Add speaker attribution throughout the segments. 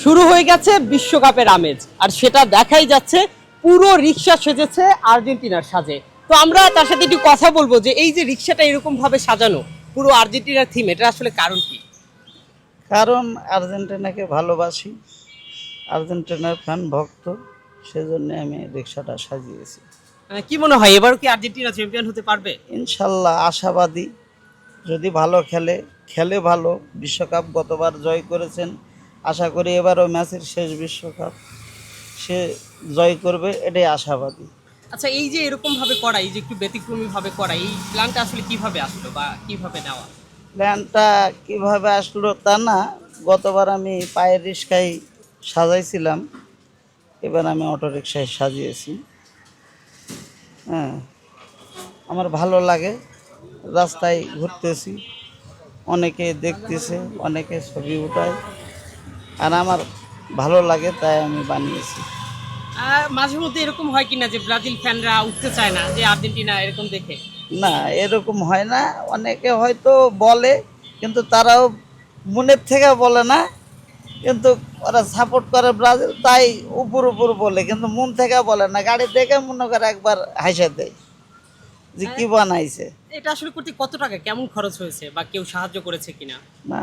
Speaker 1: শুরু হয়ে গেছে বিশ্বকাপের আমেজ, আর সেটা দেখাই যাচ্ছে। পুরো রিক্সা সেজেছে আর্জেন্টিনার সাজে। তো আমরা তার সাথে একটু কথা বলবো যে এই যে রিক্সাটা এরকম ভাবে সাজানো পুরো আর্জেন্টিনার থিম, এটা আসলে কারণ কি?
Speaker 2: কারণ আর্জেন্টিনাকে ভালোবাসি, আর্জেন্টিনার ফ্যান ভক্ত, সেজন্য আমি রিক্সাটা সাজিয়েছি।
Speaker 1: কি মনে হয় এবারও কি আর্জেন্টিনা চ্যাম্পিয়ন হতে পারবে?
Speaker 2: ইনশাল্লাহ আশাবাদী, যদি ভালো খেলে, খেলে ভালো, বিশ্বকাপ গতবার জয় করেছেন, আশা করি এবারও ম্যাচের শেষ বিশ্বকাপ সে জয় করবে, এটাই আশাবাদী।
Speaker 1: আচ্ছা, এই যে এরকম ভাবে করা, এই যে একটু ব্যতিক্রমী ভাবে করা, এই প্ল্যানটা আসলে কিভাবে আসলো বা কিভাবে নেওয়া?
Speaker 2: প্ল্যানটা কিভাবে আসলো তা না, গতবার আমি পায়ের রিক্সায় সাজাইছিলাম, এবার আমি অটো রিক্সায় সাজিয়েছি। হ্যাঁ, আমার ভালো লাগে, রাস্তায় ঘুরতেছি, অনেকে দেখতেছে, অনেকে ছবি উঠায়, আর আমার ভালো লাগে তাই আমি বানিয়েছি।
Speaker 1: মাঝে মধ্যে এরকম হয় কিনা যে ব্রাজিল ফ্যানরা উঠতে চায় না যে আর্জেন্টিনা এরকম দেখে?
Speaker 2: না, এরকম হয় না, অনেকে হয়তো বলে, কিন্তু তারাও মনের থেকে বলে না, কিন্তু ওরা সাপোর্ট করে ব্রাজিল তাই উপর উপর বলে, কিন্তু মন থেকে বলে না। গাড়ি দেখে মনে করে একবার হাসে দেয় যে কি বানাইছে।
Speaker 1: এটা আসলে করতে কত টাকা কেমন খরচ হয়েছে বা কেউ সাহায্য করেছে কিনা?
Speaker 2: না,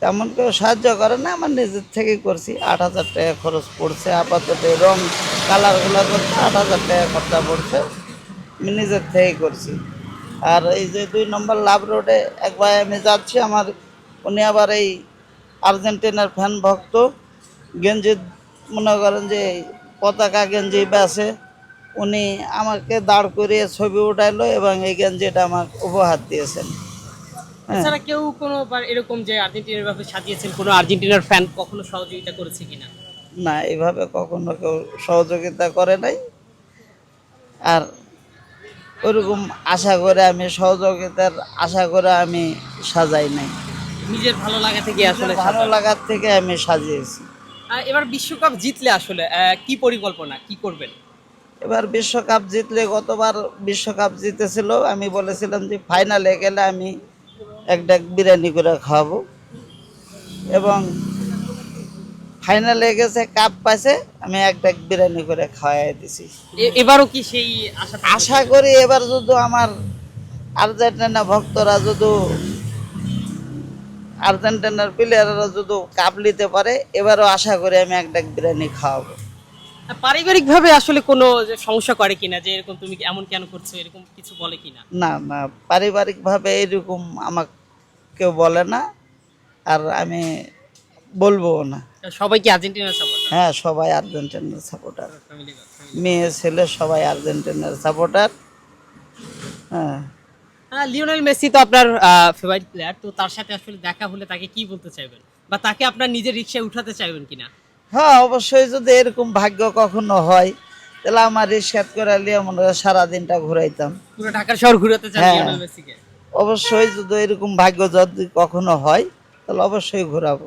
Speaker 2: তেমন কেউ সাহায্য করে না, আমার নিজের থেকেই করছি। 8,000 টাকা খরচ পড়ছে আপাতত, এই রং কালারগুলো করতে 8,000 টাকা খরচা পড়ছে, আমি নিজের থেকেই করছি। আর এই যে 2 নম্বর লাভ রোডে এক ভাই আমি যাচ্ছি, আমার উনি আবার এই আর্জেন্টিনার ফ্যান ভক্ত, গেঞ্জি মনে করেন যে পতাকা গেঞ্জি বেছে, উনি আমাকে দাঁড় করিয়ে ছবি উঠাইলো এবং এই গেঞ্জিটা আমাকে উপহার দিয়েছেন। হ্যাঁ,
Speaker 1: এছাড়া কেউ কোনোবার এরকম যে আর্জেন্টিনার ভাবে সাজিয়েছেন, কোনো আর্জেন্টিনার ফ্যান কখনো সহযোগিতা করেছে কিনা?
Speaker 2: না, এইভাবে কখনো কেউ সহযোগিতা করে নাই, আর ওরকম আশা করে আমি সহযোগিতার আশা করে আমি সাজাই নাই,
Speaker 1: নিজের ভালো লাগা থেকে আসলে
Speaker 2: ভালো
Speaker 1: সাজানো।
Speaker 2: লাগার থেকে আমি সাজিয়েছি।
Speaker 1: এবার বিশ্বকাপ জিতলে আসলে কি পরিকল্পনা, কি করবেন?
Speaker 2: এবার বিশ্বকাপ জিতলে, গতবার বিশ্বকাপ জিতেছিল, আমি বলেছিলাম যে ফাইনালে গেলে আমি এক ডাক বিরিয়ানি করে খাওয়াবো, এবং ফাইনালে গেছে, কাপ পাইছে, আমি এক ডাক বিরিয়ানি করে খাওয়াই দিছি।
Speaker 1: এবারও কি সেই আশা
Speaker 2: আশা করি এবার যদি আমার আর্জেন্টিনা ভক্তরা যদি, আর্জেন্টিনার প্লেয়াররা যদি কাপ নিতে পারে, এবারও আশা করি আমি এক ডাক বিরিয়ানি খাওয়াবো।
Speaker 1: পারিবারিক ভাবে আসলে কোনো যে সমস্যা করে কিনা যে এরকম তুমি এমন কেন করছো, এরকম কিছু বলে কিনা?
Speaker 2: না না, পারিবারিকভাবে এরকম আমাকে কেউ বলে না, আর আমি বলবো না।
Speaker 1: সবাই কি আর্জেন্টিনার সাপোর্টার?
Speaker 2: হ্যাঁ, সবাই আর্জেন্টিনার সাপোর্টার, মেয়ে ছেলে সবাই আর্জেন্টিনার সাপোর্টার। হ্যাঁ,
Speaker 1: লিওনেল মেসি তো আপনার ফেভারিট প্লেয়ার, তো তার সাথে আসলে দেখা হলে তাকে কি বলতে চাইবেন বা তাকে আপনার নিজের রিকশায় উঠাতে চাইবেন কিনা?
Speaker 2: হ্যাঁ, অবশ্যই যদি এরকম ভাগ্য কখনো হয়, তাহলে আমার রিক্সাত করে নিয়ে মনে হয় সারাদিনটা ঘুরাইতাম।
Speaker 1: পুরো ঢাকার শহর ঘুরাতে চান
Speaker 2: হ্যাঁ,
Speaker 1: লিওনেল মেসিকে?
Speaker 2: অবশ্যই যদি এরকম ভাগ্য যদি কখনো হয়, তাহলে অবশ্যই ঘুরাবো।